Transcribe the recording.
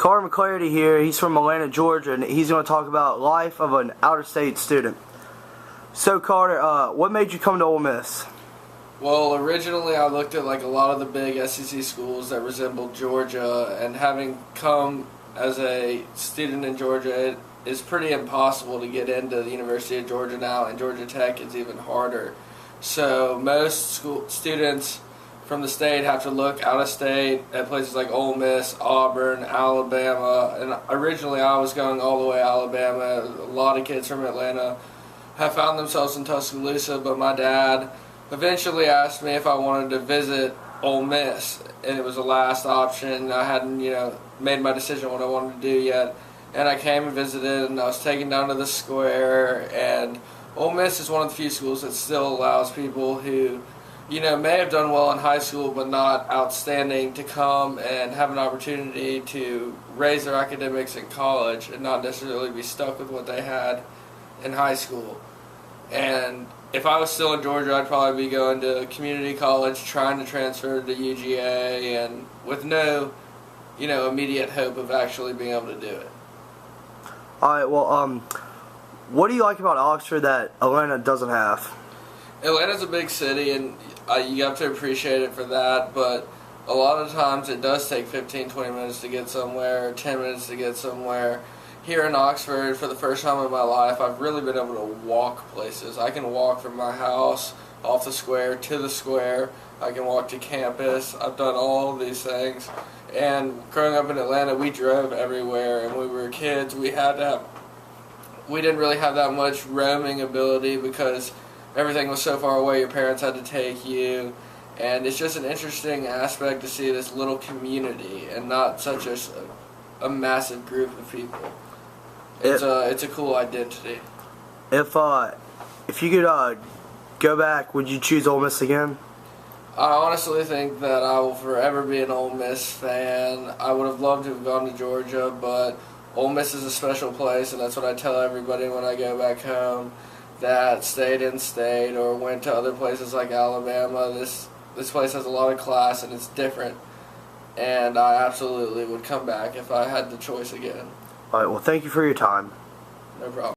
Carter McClarty here. He's from Atlanta, Georgia, and he's going to talk about life of an out-of-state student. So, Carter, what made you come to Ole Miss? Well, originally I looked at like a lot of the big SEC schools that resembled Georgia, and having come as a student in Georgia, it is pretty impossible to get into the University of Georgia now, and Georgia Tech is even harder. So most school students from the state have to look out of state at places like Ole Miss, Auburn, Alabama, and originally I was going all the way to Alabama. A lot of kids from Atlanta have found themselves in Tuscaloosa, but my dad eventually asked me if I wanted to visit Ole Miss, and it was the last option. I hadn't, made my decision what I wanted to do yet, and I came and visited, and I was taken down to the square, and Ole Miss is one of the few schools that still allows people who may have done well in high school but not outstanding to come and have an opportunity to raise their academics in college and not necessarily be stuck with what they had in high school. And if I was still in Georgia, I'd probably be going to community college, trying to transfer to UGA, and with no, immediate hope of actually being able to do it. All right, well, what do you like about Oxford that Atlanta doesn't have? Atlanta's a big city, and you have to appreciate it for that, but a lot of times it does take 15, 20 minutes to get somewhere, or 10 minutes to get somewhere. Here in Oxford, for the first time in my life, I've really been able to walk places. I can walk from my house off the square to the square. I can walk to campus. I've done all of these things. And growing up in Atlanta, we drove everywhere, and when we were kids, we didn't really have that much roaming ability because everything was so far away. Your parents had to take you, and it's just an interesting aspect to see this little community and not such a massive group of people. It's a cool identity. If you could go back, would you choose Ole Miss again? I honestly think that I will forever be an Ole Miss fan. I would have loved to have gone to Georgia, but Ole Miss is a special place, and that's what I tell everybody when I go back home that stayed in state or went to other places like Alabama. This place has a lot of class, and it's different, and I absolutely would come back if I had the choice again. All right, well, thank you for your time. No problem.